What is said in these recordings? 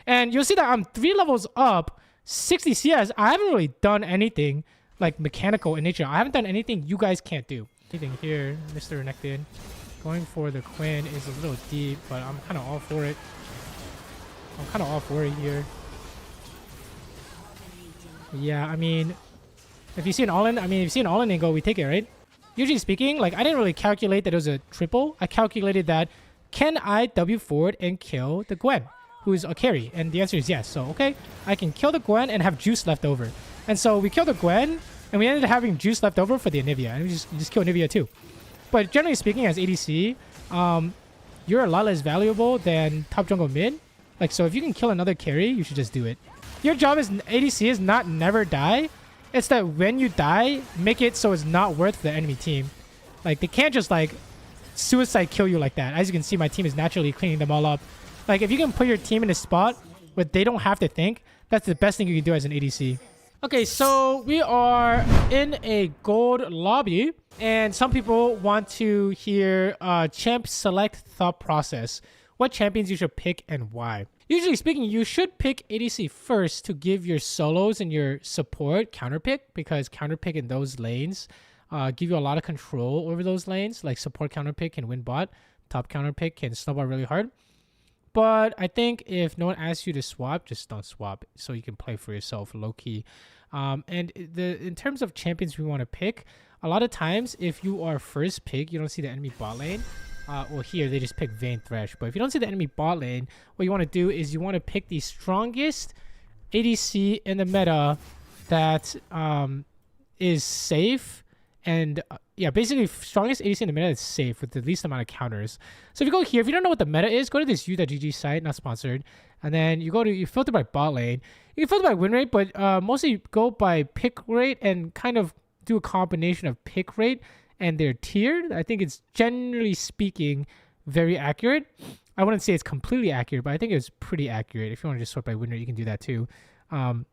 And you'll see that I'm 3 levels up, 60 CS. I haven't really done anything like mechanical in nature. I haven't done anything you guys can't do. Anything here, Mr. Renekton. Going for the Quinn is a little deep, but I'm kind of all for it. I'm kind of all for it here. Yeah, I mean, if you see an all-in, if you see an all-in angle, we take it, right? Usually speaking, like, I didn't really calculate that it was a triple. I calculated that, can I W forward and kill the Gwen, who's a carry? And the answer is yes. So, okay, I can kill the Gwen and have juice left over. And so we killed the Gwen, and we ended up having juice left over for the Anivia. And we just kill Anivia too. But generally speaking, as ADC, you're a lot less valuable than top jungle mid. Like, so if you can kill another carry, you should just do it. Your job as ADC is not never die. It's that when you die, make it so it's not worth the enemy team. Like, they can't just, like, suicide kill you like that. As you can see, my team is naturally cleaning them all up. Like, if you can put your team in a spot where they don't have to think, that's the best thing you can do as an ADC. Okay, so we are in a gold lobby, and some people want to hear champ select thought process. What champions you should pick and why. Usually speaking, you should pick ADC first to give your solos and your support counterpick, because counterpick in those lanes give you a lot of control over those lanes. Like support counterpick can win bot, top counterpick can snowball really hard. But I think if no one asks you to swap, just don't swap, so you can play for yourself low-key. And in terms of champions we want to pick, a lot of times if you are first pick, you don't see the enemy bot lane. Well, here they just pick Vayne Thresh. But if you don't see the enemy bot lane, what you want to do is you want to pick the strongest ADC in the meta that is safe. And yeah, basically strongest ADC in the meta is safe with the least amount of counters. So if you go here, if you don't know what the meta is, go to this u.gg site, not sponsored. And then you filter by bot lane. You can filter by win rate, but mostly go by pick rate and kind of do a combination of pick rate and they're tiered. I think it's generally speaking very accurate. I wouldn't say it's completely accurate, but I think it's pretty accurate. If you want to just sort by win rate, you can do that too. What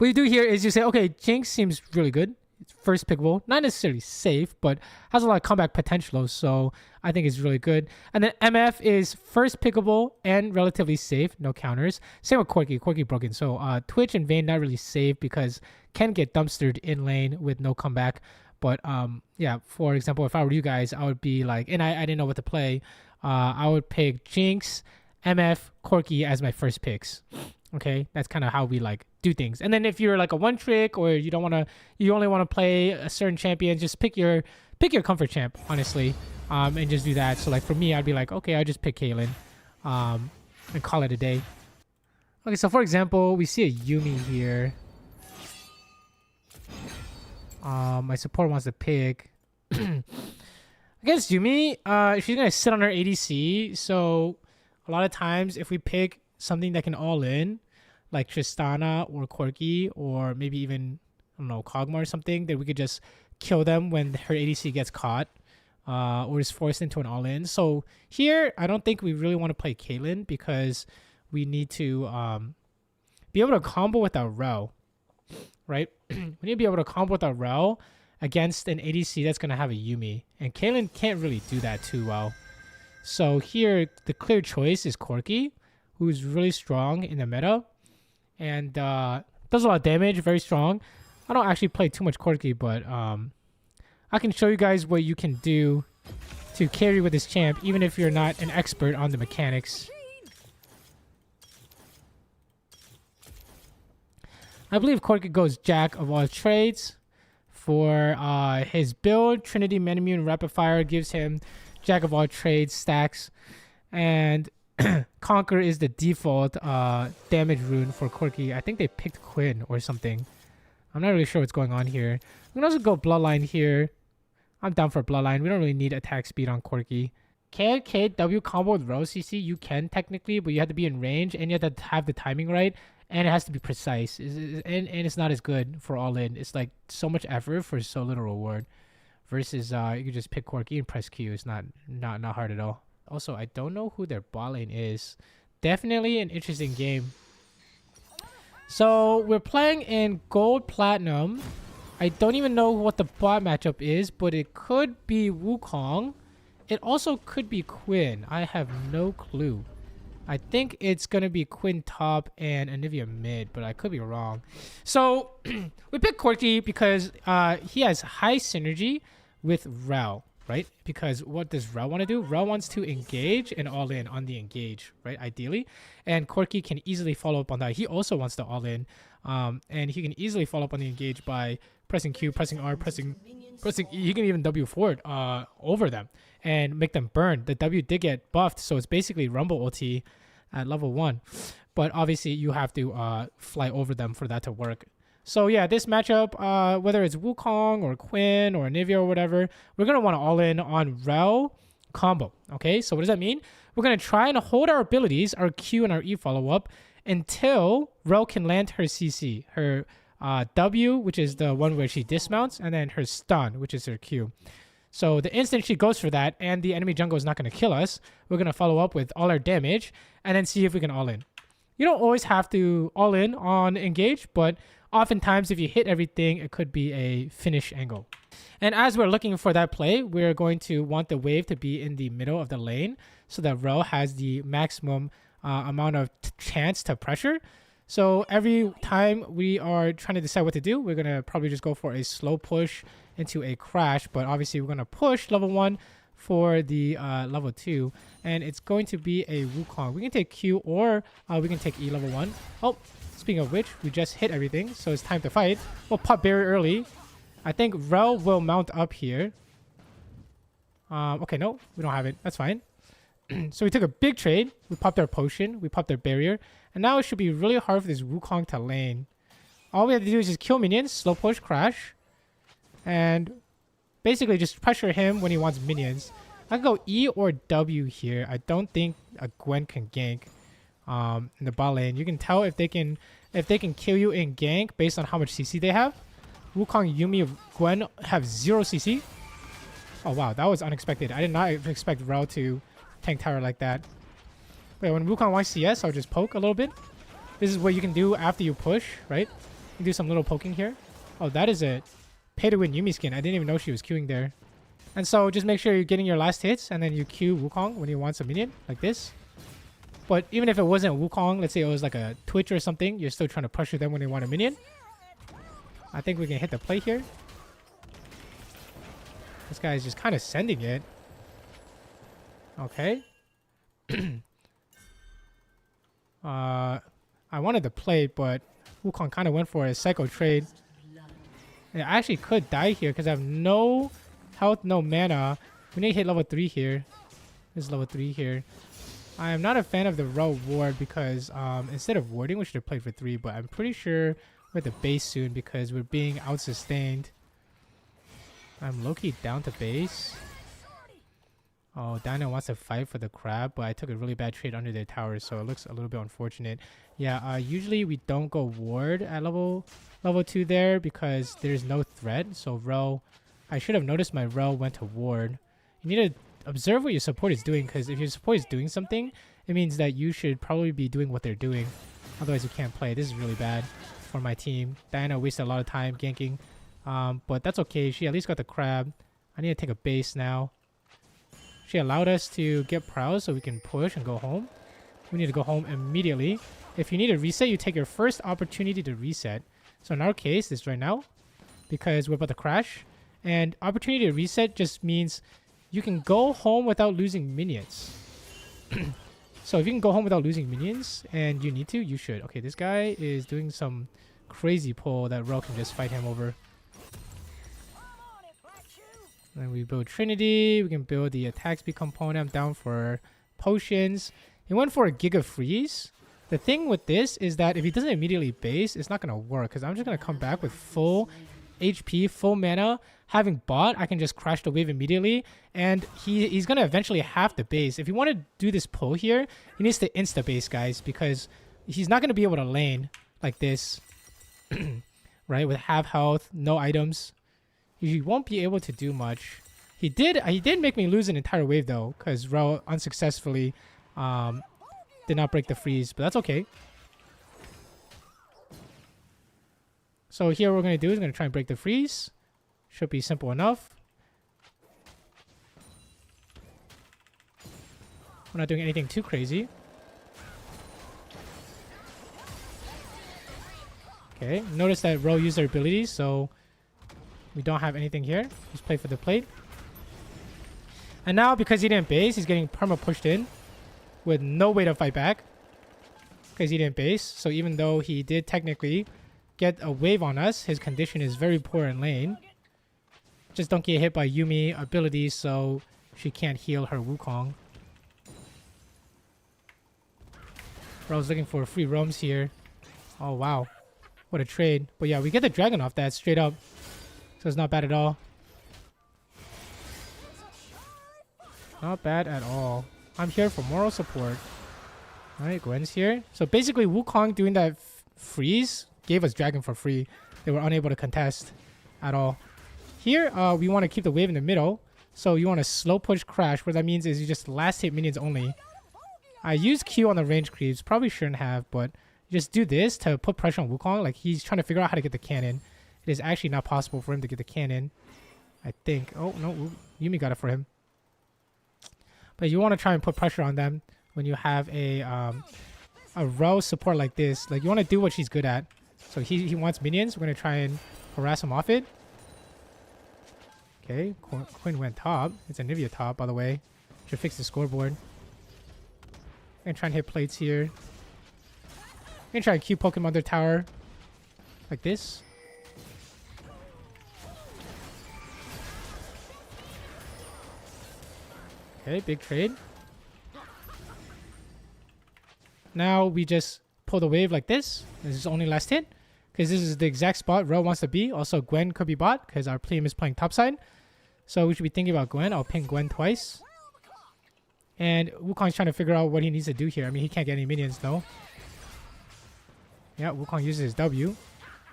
you do here is you say, okay, Jinx seems really good. It's first pickable, not necessarily safe, but has a lot of comeback potential, so I think it's really good. And then MF is first pickable and relatively safe, no counters. Same with Corki. Corki broken. So Twitch and Vayne not really safe because can get dumpstered in lane with no comeback. But yeah, for example, if I were you guys, I would be like, and I didn't know what to play. I would pick Jinx, MF, Corki as my first picks. Okay, that's kind of how we like do things. And then if you're like a one trick or you only want to play a certain champion, just pick your comfort champ, honestly, and just do that. So like for me, I'd be like, okay, I'll just pick Caitlyn, and call it a day. Okay, so for example, we see a Yumi here. My support wants to pick against Yumi. She's gonna sit on her ADC. So a lot of times, if we pick something that can all in, like Tristana or Corki, or maybe even, I don't know, Kog'Maw or something, that we could just kill them when her ADC gets caught, or is forced into an all in. So here, I don't think we really want to play Caitlyn because we need to be able to combo with our Rel, right? We need to be able to combo with our Rel against an ADC that's going to have a Yumi. And Caitlyn can't really do that too well. So here, the clear choice is Corki, who's really strong in the meta and does a lot of damage, very strong. I don't actually play too much Corki, but I can show you guys what you can do to carry with this champ, even if you're not an expert on the mechanics. I believe Corki goes Jack of all trades. For his build, Trinity Metamune Rapid Fire gives him Jack of all trades stacks. And Conquer is the default damage rune for Corki. I think they picked Quinn or something. I'm not really sure what's going on here. We can also go Bloodline here. I'm down for Bloodline. We don't really need attack speed on Corki. Can KW combo with Rose CC? You can technically, but you have to be in range and you have to have the timing right. And it has to be precise. And it's not as good for all in. It's like so much effort for so little reward. Versus you can just pick Corki and press Q. It's not hard at all. Also, I don't know who their bot lane is. Definitely an interesting game. So we're playing in Gold Platinum. I don't even know what the bot matchup is, but it could be Wukong. It also could be Quinn. I have no clue. I think it's gonna be Quinn top and Anivia mid, but I could be wrong. So we picked Corki because he has high synergy with Rao, right? Because what does Rao want to do? Rao wants to engage and all in on the engage, right? Ideally, and Corki can easily follow up on that. He also wants to all in, and he can easily follow up on the engage by pressing Q, pressing R, pressing E. He can even W forward over them and make them burn. The W did get buffed, so it's basically Rumble ulti at level 1. But obviously, you have to fly over them for that to work. So yeah, this matchup, whether it's Wukong or Quinn or Anivia or whatever, we're going to want to all in on Rao combo. Okay, so what does that mean? We're going to try and hold our abilities, our Q and our E follow-up, until Rao can land her CC, her W, which is the one where she dismounts, and then her stun, which is her Q. So the instant she goes for that and the enemy jungle is not going to kill us, we're going to follow up with all our damage and then see if we can all in. You don't always have to all in on engage, but oftentimes if you hit everything, it could be a finish angle. And as we're looking for that play, we're going to want the wave to be in the middle of the lane so that Rao has the maximum amount of chance to pressure. So every time we are trying to decide what to do, we're going to probably just go for a slow push into a crash. But obviously, we're going to push level 1 for the level 2. And it's going to be a Wukong. We can take Q or we can take E level 1. Oh, speaking of which, we just hit everything. So it's time to fight. We'll pop barrier early. I think Rel will mount up here. Okay, no, we don't have it. That's fine. So we took a big trade. We popped our potion. We popped our barrier. And now it should be really hard for this Wukong to lane. All we have to do is just kill minions, slow push, crash. And basically just pressure him when he wants minions. I can go E or W here. I don't think a Gwen can gank in the bot lane. You can tell if they can kill you in gank based on how much CC they have. Wukong, Yumi, Gwen have 0 CC. Oh wow, that was unexpected. I did not expect Rel to tank tower like that. Wait, when Wukong wants CS, I'll just poke a little bit. This is what you can do after you push, right? You do some little poking here. Oh, that is a pay-to-win Yumi skin. I didn't even know she was queuing there. And so just make sure you're getting your last hits, and then you queue Wukong when he wants a minion, like this. But even if it wasn't Wukong, let's say it was like a Twitch or something, you're still trying to pressure them when they want a minion. I think we can hit the play here. This guy is just kind of sending it. Okay. I wanted to play, but Wukong kind of went for a psycho trade. And I actually could die here because I have no health, no mana. We need to hit level 3 here. This is level 3 here. I am not a fan of the row ward because instead of warding, we should have played for 3, but I'm pretty sure we're at the base soon because we're being out-sustained. I'm low-key down to base. Oh, Dino wants to fight for the crab, but I took a really bad trade under their tower, so it looks a little bit unfortunate. Yeah, usually we don't go ward at level 2 there because there's no threat. So Rel, I should have noticed my Rel went to ward. You need to observe what your support is doing, because if your support is doing something, it means that you should probably be doing what they're doing. Otherwise, you can't play. This is really bad for my team. Diana wasted a lot of time ganking, but that's okay. She at least got the crab. I need to take a base now. She allowed us to get proud so we can push and go home. We need to go home immediately. If you need a reset, you take your first opportunity to reset. So in our case, this right now, because we're about to crash. And opportunity to reset just means you can go home without losing minions. So if you can go home without losing minions and you need to, you should. Okay, this guy is doing some crazy pull that Rel can just fight him over. Then we build Trinity. We can build the attack speed component. I'm down for potions. He went for a Giga Freeze. The thing with this is that if he doesn't immediately base, it's not going to work because I'm just going to come back with full HP, full mana. Having bot, I can just crash the wave immediately. And he's going to eventually have to base. If you want to do this pull here, he needs to insta-base, guys, because he's not going to be able to lane like this, right? With half health, no items. He won't be able to do much. He did make me lose an entire wave though, because Rel unsuccessfully did not break the freeze, but that's okay. So here what we're going to do is going to try and break the freeze. Should be simple enough. We're not doing anything too crazy. Okay, notice that Ro used their abilities, so we don't have anything here. Just play for the plate. And now, because he didn't base, he's getting perma pushed in with no way to fight back. Because he didn't base. So even though he did technically get a wave on us, his condition is very poor in lane. Just don't get hit by Yumi abilities, so she can't heal her Wukong. Bro's looking for free roams here. Oh, wow. What a trade. But yeah, we get the dragon off that straight up. So it's not bad at all. Not bad at all. I'm here for moral support. Alright, Gwen's here. So basically, Wukong doing that freeze gave us dragon for free. They were unable to contest at all. Here, we want to keep the wave in the middle. So you want to slow push crash. What that means is you just last hit minions only. I used Q on the range creeps. Probably shouldn't have, but just do this to put pressure on Wukong. Like, he's trying to figure out how to get the cannon. It is actually not possible for him to get the cannon, I think. Oh, no. Yumi got it for him. But you want to try and put pressure on them when you have a row support like this. Like, you want to do what she's good at. So he wants minions. We're going to try and harass him off it. Okay, Quinn went top. It's a Nivea top, by the way. Should fix the scoreboard. Gonna try and hit plates here. Gonna try and Q poke him under tower. Like this. Okay, big trade. Now we just pull the wave like this. This is only last hit. Because this is the exact spot Ro wants to be. Also, Gwen could be bot because our team is playing topside. So we should be thinking about Gwen. I'll ping Gwen twice. And Wukong's trying to figure out what he needs to do here. I mean, he can't get any minions though. Yeah, Wukong uses his W.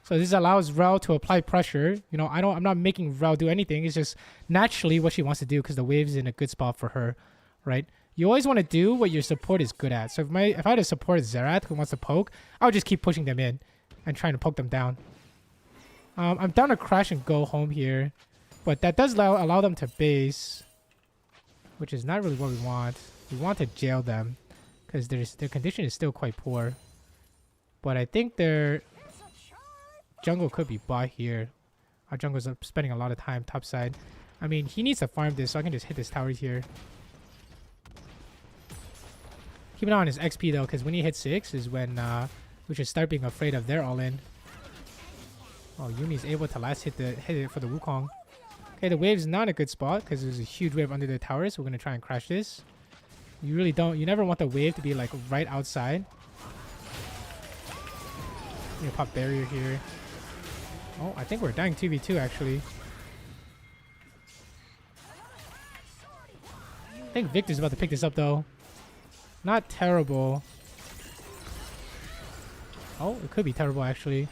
So this allows Rel to apply pressure. You know, I'm not making Rel do anything. It's just naturally what she wants to do because the wave's in a good spot for her, right? You always want to do what your support is good at. So if I had to support Xerath who wants to poke, I would just keep pushing them in and trying to poke them down. I'm down to crash and go home here. But that does allow them to base, which is not really what we want. We want to jail them because their condition is still quite poor. But I think their jungle could be bot here. Our jungle's spending a lot of time topside. I mean, he needs to farm this, so I can just hit this tower here. Keep an eye on his XP though, because when he hits 6 is when we should start being afraid of their all-in. Oh, Yumi's able to last hit it for the Wukong. Okay, the wave's not a good spot because there's a huge wave under the tower, so we're gonna try and crash this. You never want the wave to be like right outside. I'm gonna pop barrier here. Oh, I think we're dying 2v2 actually. I think Victor's about to pick this up though. Not terrible. Oh, it could be terrible actually.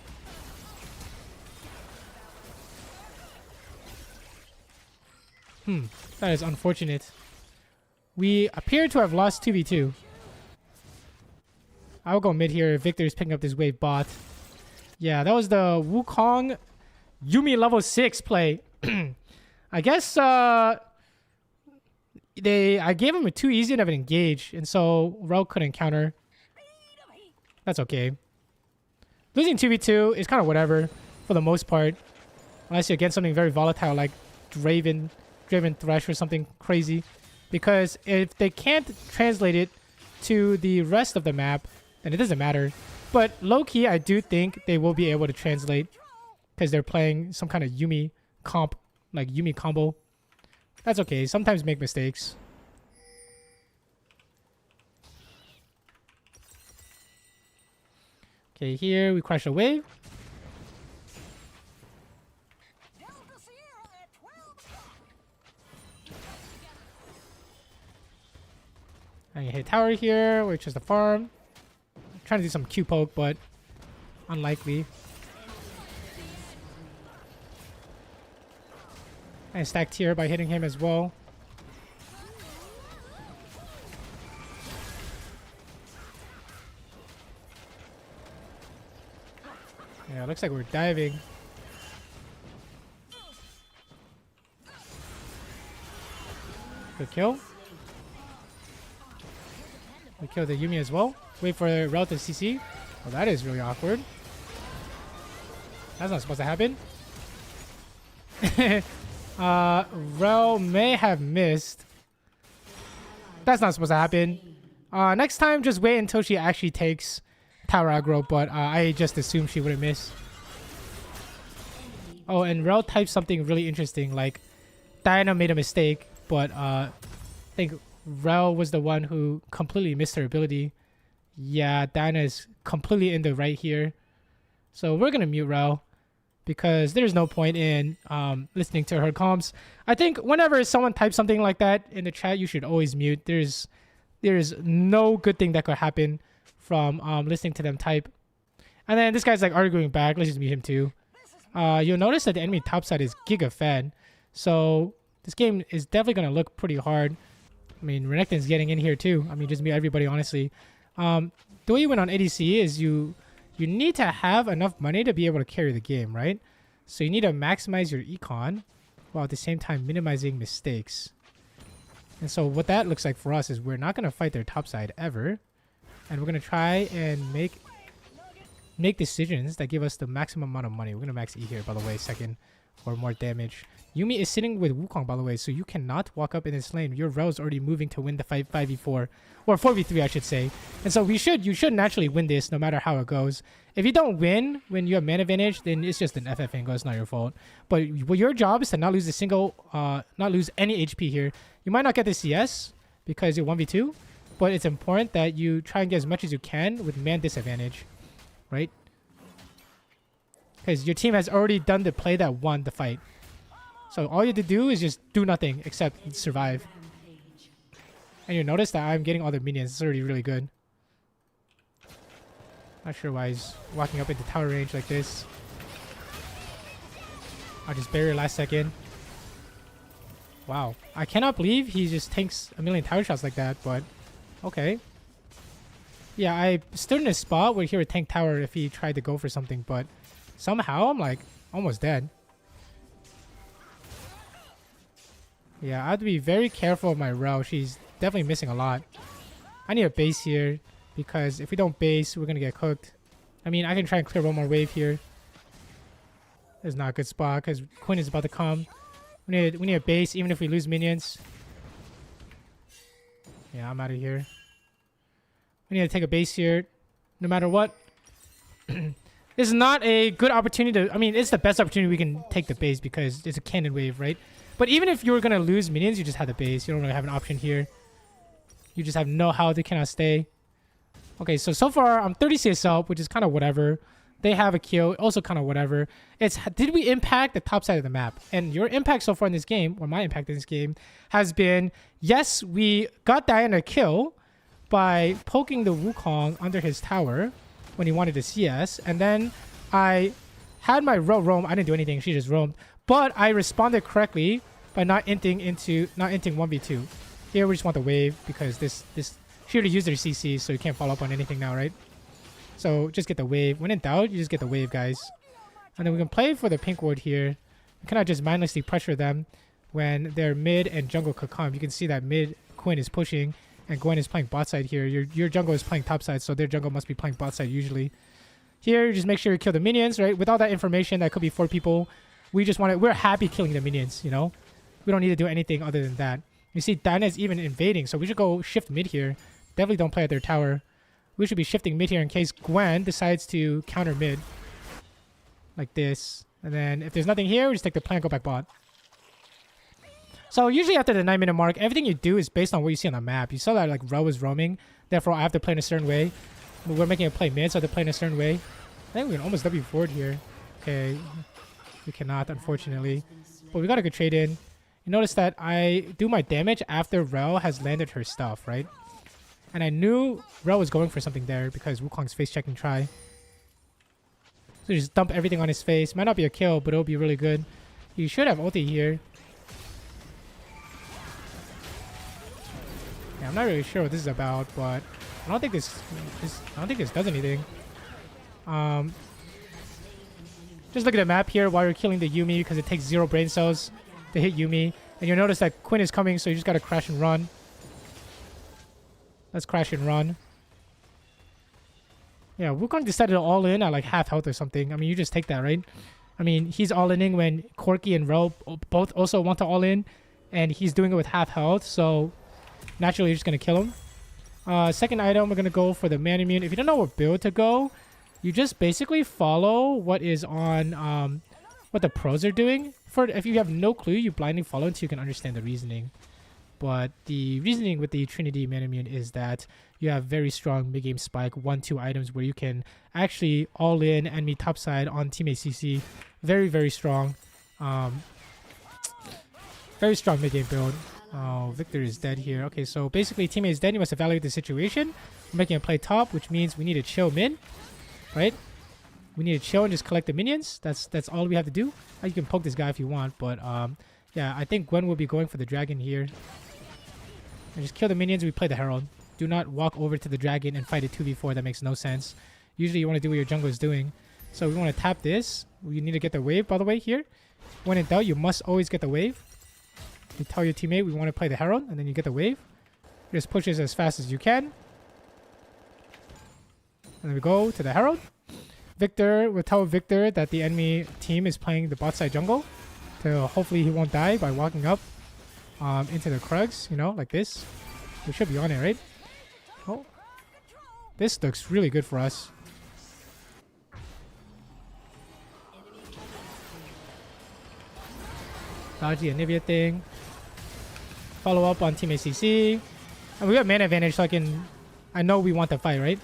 That is unfortunate. We appear to have lost 2v2. I'll go mid here. Victor's picking up this wave bot. Yeah, that was the Wukong Yumi level 6 play. I guess I gave him a too easy of an engage, and so Ro couldn't counter. That's okay. Losing 2v2 is kind of whatever for the most part. Unless you're against something very volatile like Driven Thresh or something crazy. Because if they can't translate it to the rest of the map, then it doesn't matter. But low-key, I do think they will be able to translate because they're playing some kind of Yumi comp, like Yumi combo. That's okay. Sometimes make mistakes. Okay, here we crash a wave. I can hit tower here, which is the farm. I'm trying to do some Q poke, but unlikely. I stacked here by hitting him as well. Yeah, looks like we're diving. Good kill. We kill the Yumi as well. Wait for Rel to CC. Well, that is really awkward. That's not supposed to happen. Rel may have missed. That's not supposed to happen. Next time, just wait until she actually takes tower aggro, but I just assumed she wouldn't miss. Oh, and Rel typed something really interesting, like Diana made a mistake, but I think Rel was the one who completely missed her ability. Yeah, Diana is completely in the right here. So we're going to mute Rel because there's no point in listening to her comms. I think whenever someone types something like that in the chat, you should always mute. There's no good thing that could happen from listening to them type. And then this guy's like arguing back. Let's just mute him too. You'll notice that the enemy topside is Giga Fed. So this game is definitely going to look pretty hard. I mean, Renekton's getting in here too. I mean, just mute everybody, honestly. The way you win on ADC is you need to have enough money to be able to carry the game, right? So you need to maximize your econ while at the same time minimizing mistakes. And so what that looks like for us is we're not going to fight their topside ever. And we're going to try and make decisions that give us the maximum amount of money. We're going to max E here, by the way, second, for more damage. Yumi is sitting with Wukong, by the way, so you cannot walk up in this lane. Your Rel is already moving to win the fight 5v4, or 4v3, I should say. And so you should naturally win this no matter how it goes. If you don't win when you have man advantage, then it's just an FF angle. It's not your fault. But your job is to not lose not lose any HP here. You might not get the CS because you're 1v2, but it's important that you try and get as much as you can with man disadvantage, right? Because your team has already done the play that won the fight. So all you have to do is just do nothing except survive. And you notice that I'm getting all the minions. It's already really good. Not sure why he's walking up into tower range like this. I'll just bury it last second. Wow. I cannot believe he just tanks a million tower shots like that, but okay. Yeah, I stood in a spot where he would tank tower if he tried to go for something, but somehow I'm like almost dead. Yeah, I have to be very careful of my Rel. She's definitely missing a lot. I need a base here because if we don't base, we're going to get cooked. I mean, I can try and clear one more wave here. It's not a good spot because Quinn is about to come. We need a base even if we lose minions. Yeah, I'm out of here. We need to take a base here no matter what. This is not a good opportunity to... I mean, it's the best opportunity we can take the base because it's a cannon wave, right? But even if you were going to lose minions, you just have the base. You don't really have an option here. You just have no how they cannot stay. Okay, so far I'm 30 CSL, which is kind of whatever. They have a kill, also kind of whatever. It's did we impact the top side of the map? And your impact so far in this game, or my impact in this game, has been, yes, we got Diana a kill by poking the Wukong under his tower when he wanted to CS. And then I had my roam. I didn't do anything. She just roamed. But I responded correctly by not inting 1v2. Here we just want the wave because this she already used their CC, so you can't follow up on anything now, right? So just get the wave. When in doubt, you just get the wave, guys. And then we can play for the pink ward here. We cannot just mindlessly pressure them when their mid and jungle could come. You can see that mid Quinn is pushing and Gwen is playing bot side here. Your jungle is playing top side, so their jungle must be playing bot side usually. Here, just make sure you kill the minions, right? With all that information, that could be 4 people. We're happy killing the minions, you know? We don't need to do anything other than that. You see, Diana is even invading, so we should go shift mid here. Definitely don't play at their tower. We should be shifting mid here in case Gwen decides to counter mid. Like this. And then if there's nothing here, we just take the plan, go back bot. So usually after the 9-minute mark, everything you do is based on what you see on the map. You saw that like Ro is roaming, therefore I have to play in a certain way. But we're making a play mid, so I have to play in a certain way. I think we can almost W forward here. Okay. We cannot, unfortunately. But we got a good trade in. You notice that I do my damage after Rel has landed her stuff, right? And I knew Rel was going for something there because Wukong's face checking try. So just dump everything on his face. Might not be a kill, but it'll be really good. You should have ulti here. Yeah, I'm not really sure what this is about, but I don't think this does anything. Just look at the map here while you're killing the Yumi because it takes 0 brain cells to hit Yumi. And you'll notice that Quinn is coming, so you just gotta crash and run. Let's crash and run. Yeah, Wukong decided to all in at like half health or something. I mean, you just take that, right? I mean, he's all inning when Corki and Ro both also want to all in, and he's doing it with half health, so naturally you're just gonna kill him. Second item, we're gonna go for the man immune. If you don't know what build to go, you just basically follow what is on what the pros are doing. If you have no clue, you blindly follow until you can understand the reasoning. But the reasoning with the Trinity man immune is that you have very strong mid-game spike 1-2 items where you can actually all in enemy topside on teammate CC. Very, very strong. Very strong mid-game build. Oh, Victor is dead here. Okay, so basically teammate is dead. You must evaluate the situation. We're making a play top, which means we need to chill mid. Right? We need to chill and just collect the minions. That's all we have to do. You can poke this guy if you want, but yeah, I think Gwen will be going for the dragon here. And just kill the minions, we play the Herald. Do not walk over to the dragon and fight it 2v4. That makes no sense. Usually you want to do what your jungle is doing. So we want to tap this. We need to get the wave, by the way, here. When in doubt, you must always get the wave. You tell your teammate we want to play the Herald, and then you get the wave. Just push this as fast as you can. And then we go to the Herald. Victor, we'll tell Victor that the enemy team is playing the bot side jungle. So hopefully he won't die by walking up into the Krugs, you know, like this. We should be on it, right? Oh. This looks really good for us. Dodge the Anivia thing. Follow up on teammate CC. And we have mana advantage, so I know we want the fight, right?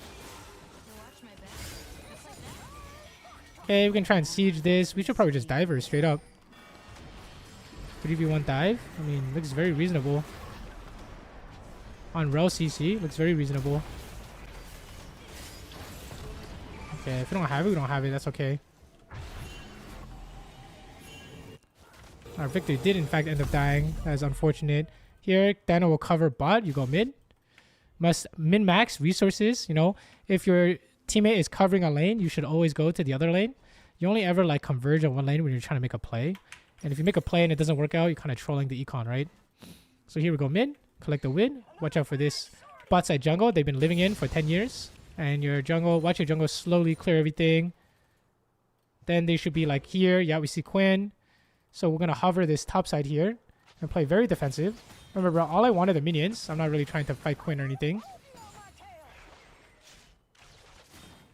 Okay, we can try and siege this. We should probably just dive her straight up. 3v1 dive. I mean, looks very reasonable. On Rel CC, looks very reasonable. Okay, if we don't have it, we don't have it. That's okay. Our Victor did in fact end up dying. That is unfortunate. Here, Dano will cover bot. You go mid. Must min-max resources. You know, if your teammate is covering a lane, you should always go to the other lane. You only ever like converge on one lane when you're trying to make a play. And if you make a play and it doesn't work out, you're kind of trolling the econ, right? So here we go mid. Collect the win. Watch out for this bot side jungle they've been living in for 10 years. And your jungle, watch your jungle slowly clear everything. Then they should be like here. Yeah, we see Quinn. So we're going to hover this top side here and play very defensive. Remember, all I wanted are minions. I'm not really trying to fight Quinn or anything.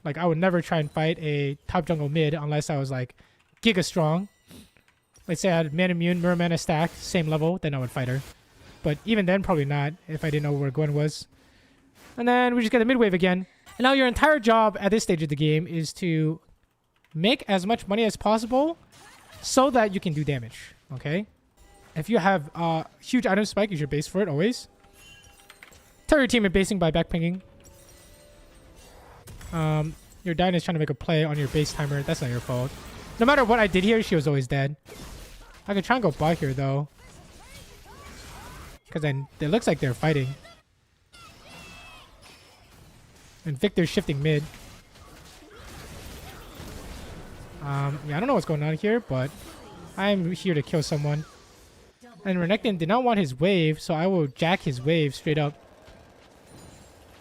Like, I would never try and fight a top jungle mid unless I was like giga strong. Let's say I had man immune, mirror mana stack, same level, then I would fight her. But even then, probably not if I didn't know where Gwen was. And then we just get a mid wave again. And now your entire job at this stage of the game is to make as much money as possible so that you can do damage, okay? If you have a huge item spike, you should base for it always. Tell your team basing by backpinging. Your Dyna is trying to make a play on your base timer. That's not your fault. No matter what I did here, she was always dead. I could try and go bot here, though. Because then it looks like they're fighting. And Victor's shifting mid. Yeah, I don't know what's going on here, but I'm here to kill someone. And Renekton did not want his wave, so I will jack his wave straight up.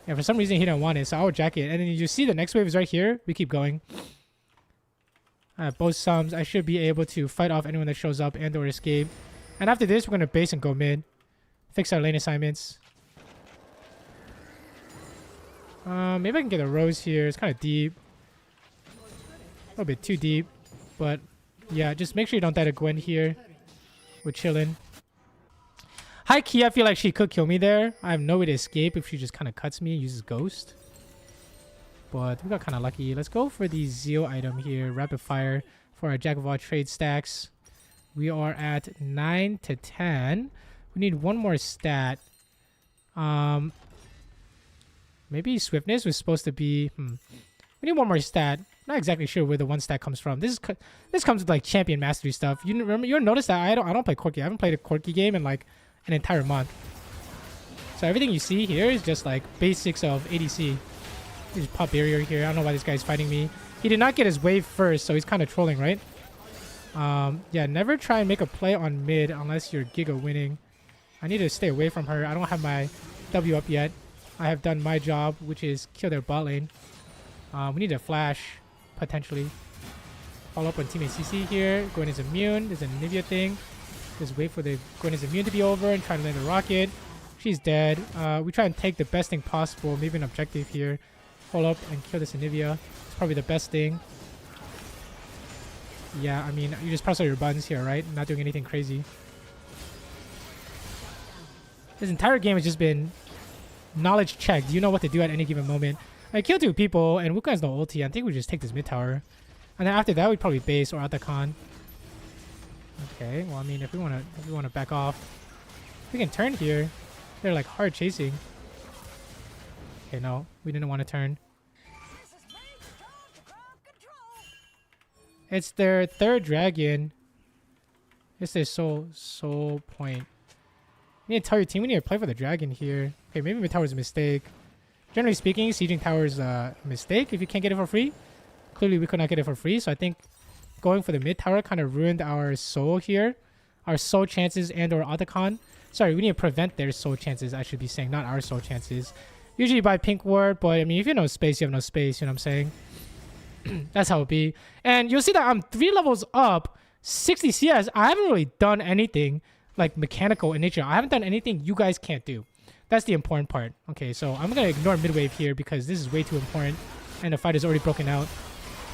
Yeah, for some reason he didn't want it, so I will jack it. And then you see the next wave is right here. We keep going. I have both sums. I should be able to fight off anyone that shows up and or escape. And after this, we're going to base and go mid. Fix our lane assignments. Maybe I can get a rose here. It's kind of deep. A little bit too deep. But yeah, just make sure you don't die to Gwen here. We're chilling. High key, I feel like she could kill me there. I have no way to escape if she just kind of cuts me and uses Ghost. But we got kind of lucky. Let's go for the Zeal item here. Rapid fire for our Jack of all trade stacks. We are at 9 to 10. We need one more stat. Maybe swiftness was supposed to be... We need one more stat. Not exactly sure where the one stat comes from. This comes with like champion mastery stuff. You remember? You'll notice that I don't play Corki. I haven't played a Corki game in like an entire month. So everything you see here is just like basics of ADC. Just pop barrier here. I don't know why this guy's fighting me. He did not get his wave first, so he's kind of trolling, right? Yeah, never try and make a play on mid unless you're giga winning. I need to stay away from her. I don't have my W up yet. I have done my job, which is kill their bot lane. We need a flash, potentially. Follow up on teammate CC here. Gwen is immune. There's a Nivea thing. Just wait for the Gwen is immune to be over and try to land the rocket. She's dead. We try and take the best thing possible. Maybe an objective here. Follow up and kill this Anivia. It's probably the best thing. Yeah, I mean, you just press all your buttons here, right? Not doing anything crazy. This entire game has just been knowledge checked. You know what to do at any given moment. I killed 2 people, and Wuka has no ulti. I think we just take this mid tower. And then after that, we'd probably base or Atakan. Okay, well, I mean, if we wanna back off, we can turn here. They're like hard chasing. Okay, no, we didn't want to turn. It's their 3rd dragon. It's their soul point. You need to tell your team we need to play for the dragon here. Okay, maybe mid tower is a mistake. Generally speaking, sieging tower is a mistake if you can't get it for free. Clearly, we could not get it for free, so I think going for the mid tower kind of ruined our soul here. Our soul chances and or Otacon. Sorry, we need to prevent their soul chances, I should be saying, not our soul chances. Usually by pink ward, but I mean, if you have no space, you have no space, you know what I'm saying? That's how it be. And you'll see that I'm 3 levels up, 60 CS. I haven't really done anything like mechanical in nature. I haven't done anything you guys can't do. That's the important part. Okay, so I'm going to ignore mid-wave here because this is way too important. And the fight is already broken out.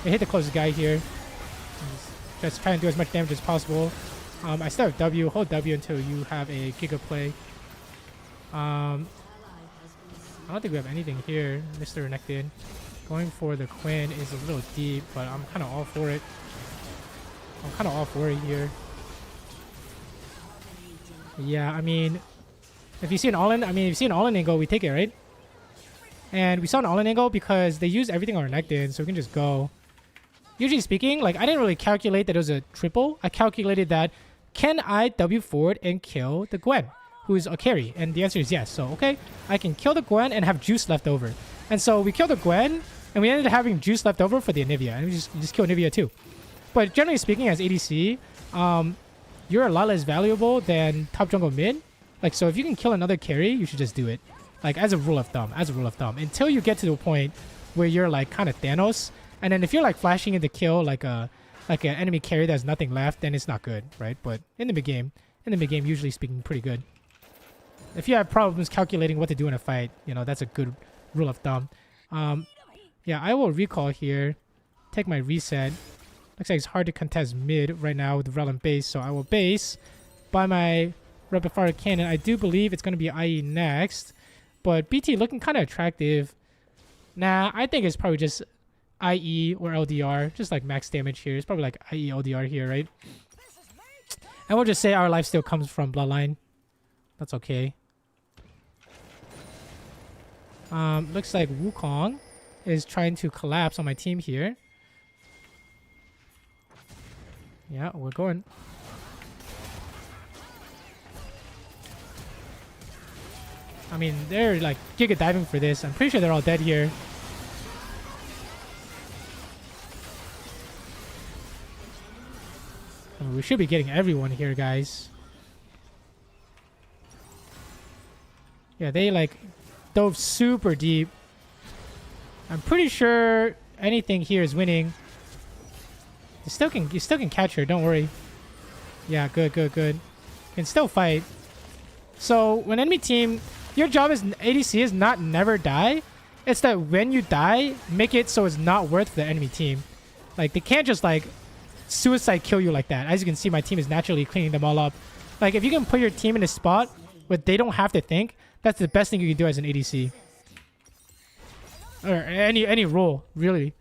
I hit the closest guy here. Just try and do as much damage as possible. I still have W. Hold W until you have a Giga play. I don't think we have anything here. Mr. Renekton. Going for the Quinn is a little deep, but I'm kind of all for it. I'm kind of all for it here. Yeah, I mean, if you see an all-in, if you see an all-in angle, we take it, right? And we saw an all-in angle because they use everything on Renekton, so we can just go. Usually speaking, like, I didn't really calculate that it was a triple. I calculated that, can I W forward and kill the Gwen, who is a carry? And the answer is yes. So, okay, I can kill the Gwen and have juice left over. And so we killed the Gwen, and we ended up having juice left over for the Anivia. And we just kill Anivia too. But generally speaking, as ADC, you're a lot less valuable than top jungle mid. Like, so if you can kill another carry, you should just do it. Like, as a rule of thumb. Until you get to the point where you're like kind of Thanos. And then if you're like flashing in to kill like an enemy carry that has nothing left, then it's not good, right? But in the mid game, usually speaking, pretty good. If you have problems calculating what to do in a fight, you know, that's a good rule of thumb. Yeah, I will recall here. Take my reset. Looks like it's hard to contest mid right now with the relevant base, so I will base. Buy my rapid fire cannon. I do believe it's going to be IE next, but BT looking kind of attractive. Nah, I think it's probably just IE or LDR, just like max damage here. It's probably like IE LDR here, right? And we'll just say our lifesteal comes from Bloodline. That's okay. Looks like Wukong is trying to collapse on my team here. Yeah, we're going. I mean, they're like giga diving for this. I'm pretty sure they're all dead here. I mean, we should be getting everyone here, guys. Yeah, they like dove super deep. I'm pretty sure anything here is winning. You still can catch her, don't worry. Yeah, good. Can still fight. So when enemy team, your job as ADC is not never die. It's that when you die, make it so it's not worth the enemy team. Like, they can't just like suicide kill you like that. As you can see, my team is naturally cleaning them all up. Like, if you can put your team in a spot where they don't have to think, that's the best thing you can do as an ADC. Or any role, really.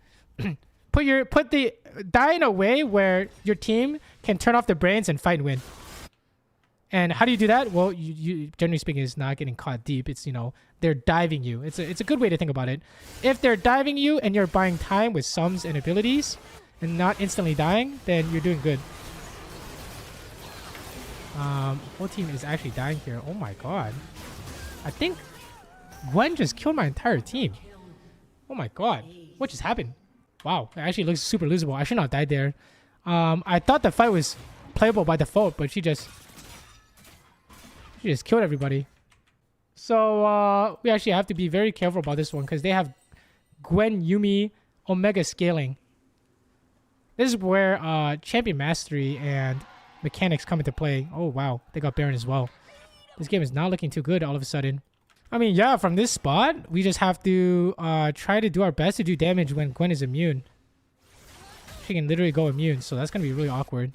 Die in a way where your team can turn off their brains and fight and win. And how do you do that? Well, you generally speaking, it's not getting caught deep. It's, you know, they're diving you. It's a good way to think about it. If they're diving you and you're buying time with sums and abilities and not instantly dying, then you're doing good. Whole team is actually dying here. Oh my god. I think Gwen just killed my entire team. Oh my god. What just happened? Wow. It actually looks super losable. I should not have died there. I thought the fight was playable by default, but she just killed everybody. So we actually have to be very careful about this one because they have Gwen, Yumi, Omega scaling. This is where champion mastery and mechanics come into play. Oh wow, they got Baron as well. This game is not looking too good all of a sudden. I mean, yeah, from this spot, we just have to try to do our best to do damage when Gwen is immune. She can literally go immune, so that's going to be really awkward.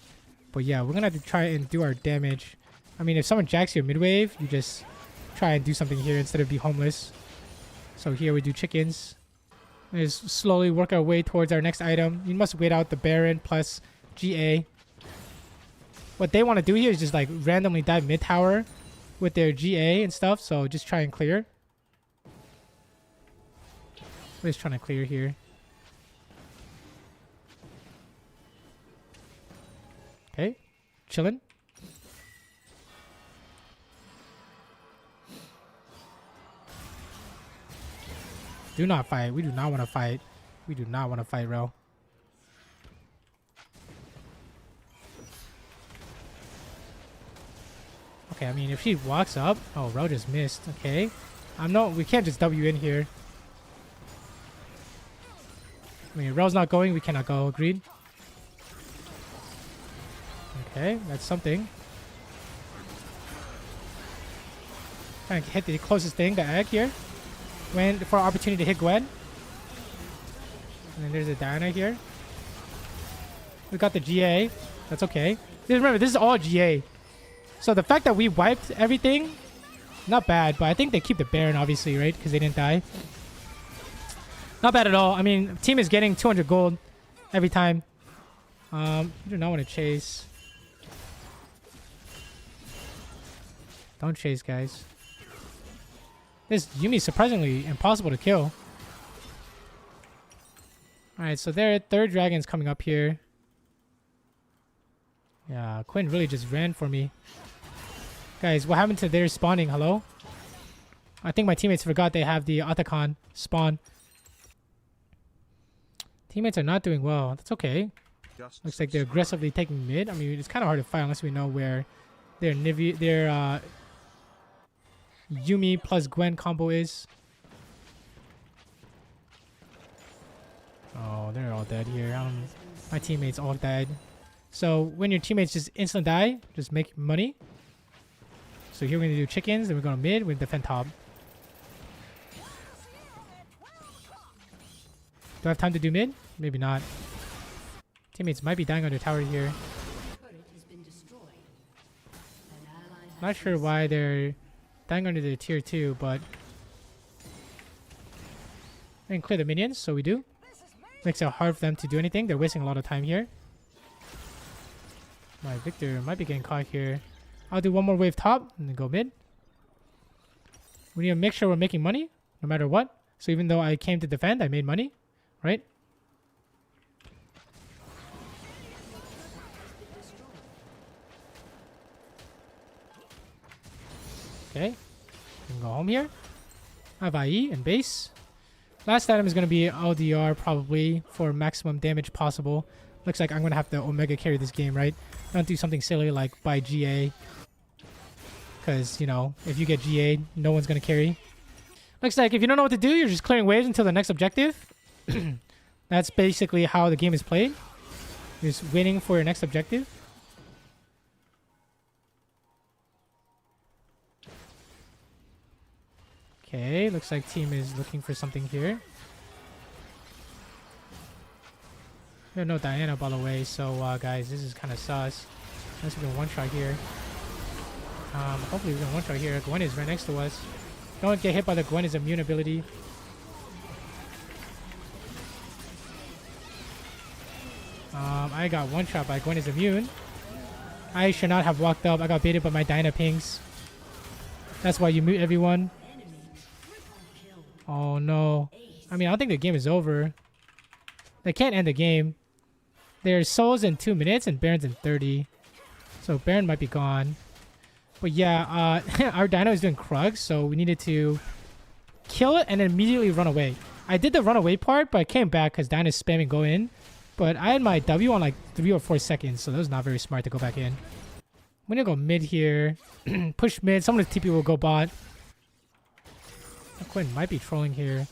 But yeah, we're going to have to try and do our damage. I mean, if someone jacks your mid-wave, you just try and do something here instead of be homeless. So here we do chickens. We just slowly work our way towards our next item. You must wait out the Baron plus GA. What they want to do here is just like randomly dive mid-tower with their GA and stuff. So just try and clear. We're just trying to clear here. Okay, chilling. Do not fight. We do not want to fight. We do not want to fight, Ro. Okay, I mean, if she walks up... Oh, Ro just missed. Okay. We can't just W in here. I mean, Ro's not going. We cannot go. Agreed. Okay, that's something. Trying to hit the closest thing, the egg here. When for an opportunity to hit Gwen. And then there's a Diana here. We got the GA. That's okay. Remember, this is all GA. So the fact that we wiped everything, not bad. But I think they keep the Baron, obviously, right? Because they didn't die. Not bad at all. I mean, team is getting 200 gold every time. You do not want to chase. Don't chase, guys. This Yumi is surprisingly impossible to kill. Alright, so their third dragon's coming up here. Yeah, Quinn really just ran for me. Guys, what happened to their spawning? Hello? I think my teammates forgot they have the Atakan spawn. Teammates are not doing well. That's okay. Looks like they're aggressively taking mid. I mean, it's kind of hard to fight unless we know where their Yumi plus Gwen combo is. Oh, they're all dead here. My teammates all died. So when your teammates just instant die, just make money. So here we're going to do chickens, then we're going to mid, we defend top. Do I have time to do mid? Maybe not. Teammates might be dying on their tower here. Not sure why they're dying under the tier 2, but we can clear the minions, so we do. Makes it hard for them to do anything. They're wasting a lot of time here. My Victor might be getting caught here. I'll do one more wave top and then go mid. We need to make sure we're making money no matter what. So even though I came to defend, I made money, right? Okay, we can go home here. I have IE and base. Last item is going to be LDR probably for maximum damage possible. Looks like I'm going to have to Omega carry this game, right? Don't do something silly like buy GA. Because, you know, if you get GA, no one's going to carry. Looks like if you don't know what to do, you're just clearing waves until the next objective. That's basically how the game is played. You're just waiting for your next objective. Okay, looks like team is looking for something here. We have no Diana, by the way, so guys, this is kind of sus. Unless we can one-shot here. Hopefully we can one-shot here. Gwen is right next to us. Don't get hit by the Gwen's immune ability. I got one-shot by Gwen's immune. I should not have walked up. I got baited by my Diana pings. That's why you mute everyone. Oh no. I mean, I don't think the game is over. They can't end the game. There's souls in 2 minutes and Baron's in 30. So Baron might be gone. But yeah, our Dino is doing Krug, so we needed to kill it and then immediately run away. I did the run away part, but I came back because Dino's spamming go in. But I had my W on like 3 or 4 seconds, so that was not very smart to go back in. I'm gonna go mid here. Push mid. Some of the TP will go bot. Quinn might be trolling here.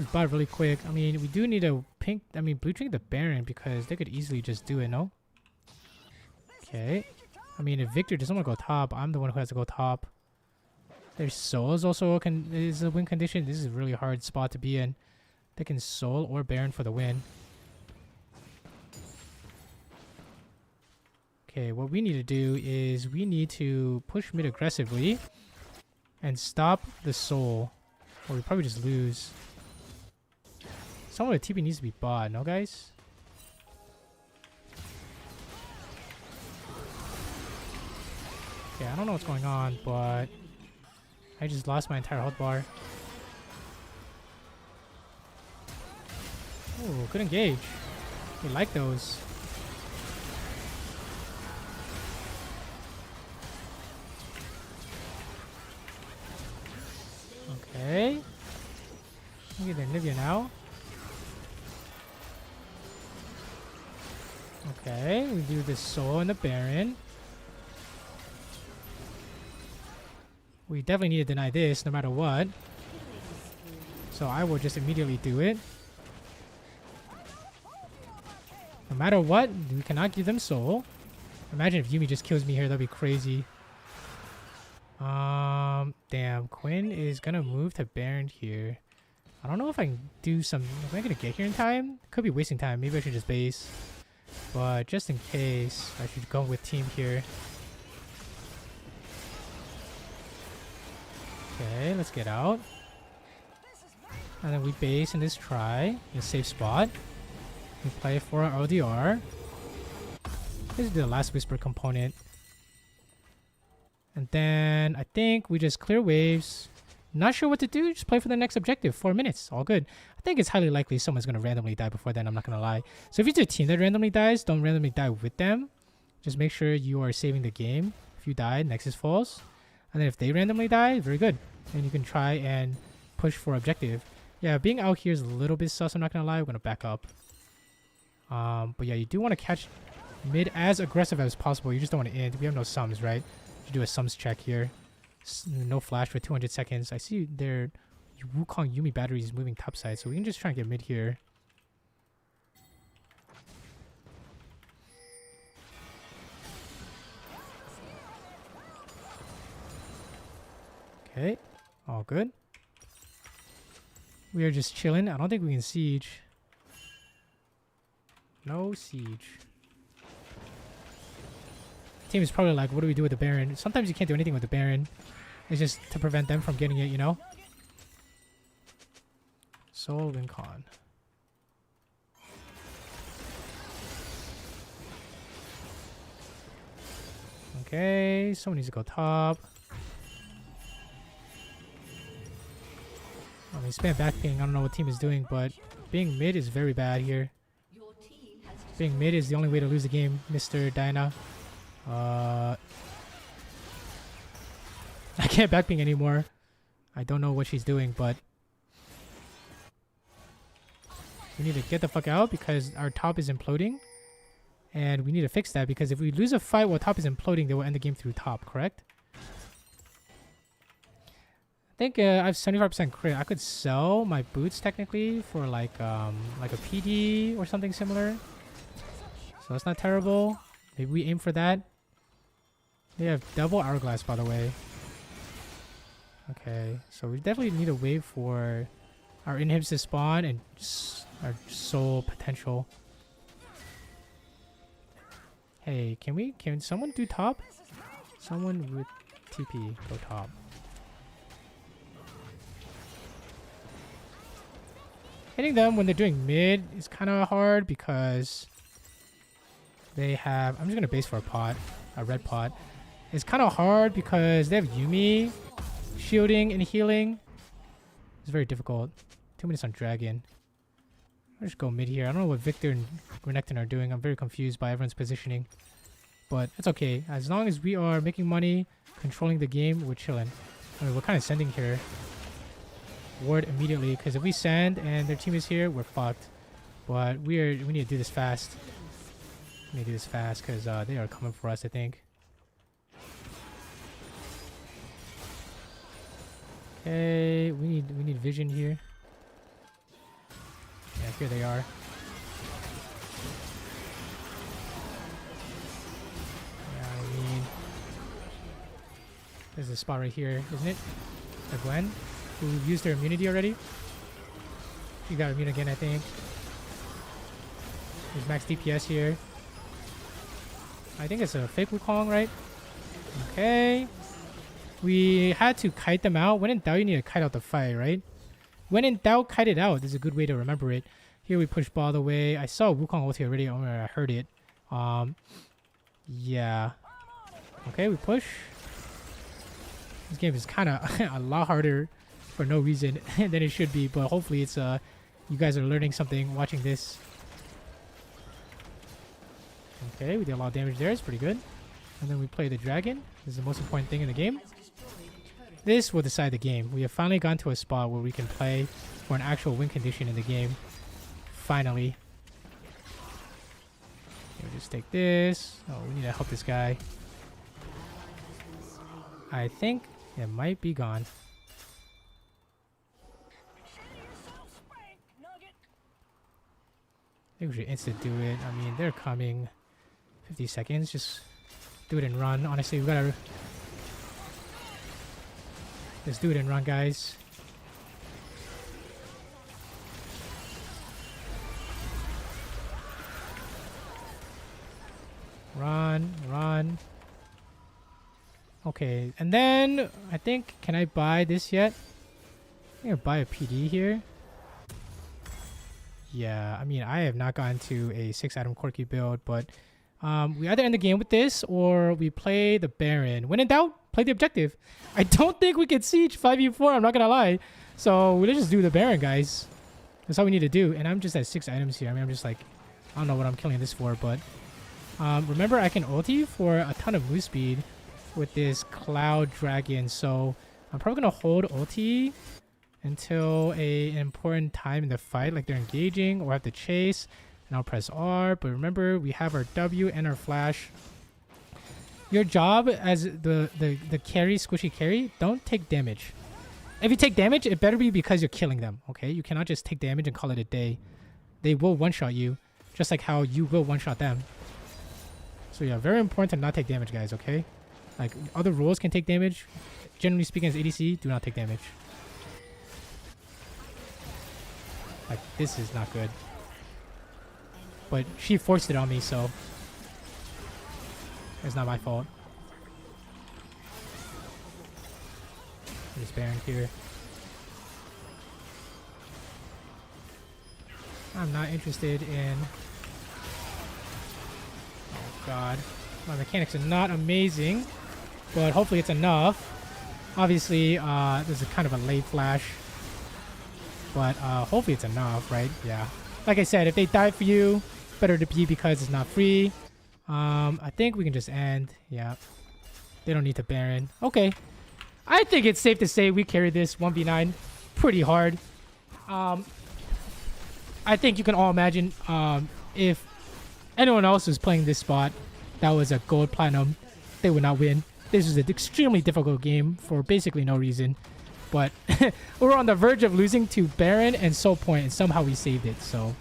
this bot really quick. I mean, we do need a pink. I mean, blue drink the Baron because they could easily just do it. No. Okay. I mean, if Victor doesn't want to go top, I'm the one who has to go top. Their soul is also is a win condition. This is a really hard spot to be in. They can soul or Baron for the win. Okay, what we need to do is we need to push mid aggressively and stop the soul, or we probably just lose. Someone with TP needs to be bot, no guys? Okay, I don't know what's going on, but I just lost my entire health bar. Oh, good engage. We like those. Okay. Look at their Nivea now. Okay, we do the soul and the Baron. We definitely need to deny this no matter what. So I will just immediately do it. No matter what, we cannot give them soul. Imagine if Yumi just kills me here, that'd be crazy. Damn, Quinn is gonna move to Baron here. I don't know if I can do some... Am I gonna get here in time? Could be wasting time. Maybe I should just base. But just in case, I should go with team here. Okay, let's get out. And then we base in this try, in a safe spot. We play for our LDR. This is the last whisper component. And then I think we just clear waves. Not sure what to do, just play for the next objective. 4 minutes, all good. I think it's highly likely someone's going to randomly die before then, I'm not going to lie. So if it's a team that randomly dies, don't randomly die with them. Just make sure you are saving the game. If you die, Nexus falls. And then if they randomly die, very good. And you can try and push for objective. Yeah, being out here is a little bit sus, I'm not going to lie. We're going to back up. But yeah, you do want to catch mid as aggressive as possible. You just don't want to end. We have no sums, right? You do a sums check here. No flash for 200 seconds. I see their Wukong Yumi battery is moving topside, so we can just try and get mid here. Okay, all good. We are just chilling. I don't think we can siege. No siege. Team is probably like, what do we do with the Baron? Sometimes you can't do anything with the Baron. It's just to prevent them from getting it, you know? Soul win con. Okay, someone needs to go top. I mean, spam back ping. I don't know what team is doing, but being mid is very bad here. Being mid is the only way to lose the game, Mr. Diana. I can't backping anymore. I don't know what she's doing, but we need to get the fuck out because our top is imploding. And we need to fix that because if we lose a fight while top is imploding, they will end the game through top, correct? I think I have 75% crit. I could sell my boots technically for like a PD or something similar. So that's not terrible. Maybe we aim for that. They have double hourglass, by the way. Okay, so we definitely need to wait for our inhibs to spawn and our soul potential. Hey, can someone do top? Someone with TP go top. Hitting them when they're doing mid is kind of hard because they have... I'm just going to base for a red pot. It's kind of hard because they have Yumi shielding and healing. It's very difficult. 2 minutes on Dragon. I'll just go mid here. I don't know what Victor and Renekton are doing. I'm very confused by everyone's positioning. But it's okay. As long as we are making money, controlling the game, we're chilling. I mean, we're kind of sending here. Ward immediately, because if we send and their team is here, we're fucked. But we need to do this fast. We need to do this fast because they are coming for us, I think. Okay, we need vision here. Here they are. Yeah, I mean, there's a spot right here, isn't it? The Gwen, who used her immunity already. She got immune again, I think. There's max DPS here. I think it's a fake Wukong, right? Okay. We had to kite them out. When in doubt, you need to kite out the fight, right? When in doubt, kite it out. This is a good way to remember it. Here we push ball away. I saw Wukong ulti already. I heard it. Yeah. Okay, we push. This game is kind of a lot harder for no reason than it should be. But hopefully it's you guys are learning something watching this. Okay, we did a lot of damage there. It's pretty good. And then we play the dragon. This is the most important thing in the game. This will decide the game. We have finally gotten to a spot where we can play for an actual win condition in the game. Finally. Okay, we'll just take this. Oh, we need to help this guy. I think it might be gone. I think we should instant do it. I mean, they're coming. 50 seconds. Just do it and run. Honestly, we gotta... Let's do it and run, guys. Run, run. Okay, and then I think, can I buy this yet? I'm gonna buy a PD here. Yeah, I mean, I have not gotten to a 6-item quirky build, but we either end the game with this or we play the Baron. When in doubt, play the objective. I don't think we can siege 5v4, I'm not gonna lie. So we'll just do the Baron, guys. That's all we need to do. And I'm just at 6 items here. I mean, I'm just like, I don't know what I'm killing this for, but remember I can ulti for a ton of move speed with this Cloud Dragon. So I'm probably gonna hold ulti until an important time in the fight, like they're engaging or have to chase, and I'll press R. But remember, we have our W and our flash. Your job as the carry, squishy carry, don't take damage. If you take damage, it better be because you're killing them, okay? You cannot just take damage and call it a day. They will one-shot you, just like how you will one-shot them. So yeah, very important to not take damage, guys, okay? Like, other roles can take damage. Generally speaking, as ADC, do not take damage. Like, this is not good. But she forced it on me, so it's not my fault. There's Baron here. I'm not interested in... Oh god. My mechanics are not amazing, but hopefully it's enough. Obviously, this is kind of a late flash. But hopefully it's enough, right? Yeah. Like I said, if they die for you, better to be because it's not free. I think we can just end. Yeah. They don't need to Baron. Okay. I think it's safe to say we carried this 1v9 pretty hard. I think you can all imagine if anyone else was playing this spot that was a gold platinum, they would not win. This was an extremely difficult game for basically no reason. But we were on the verge of losing to Baron and Soul Point, and somehow we saved it. So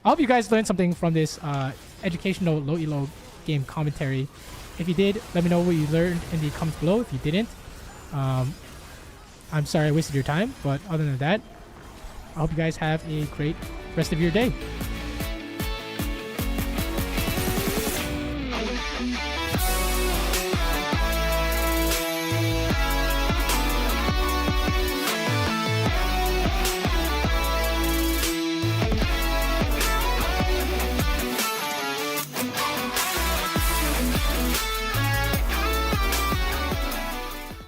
I hope you guys learned something from this educational low elo game commentary. If you did, let me know what you learned in the comments below. If you didn't, I'm sorry I wasted your time. But other than that, I hope you guys have a great rest of your day.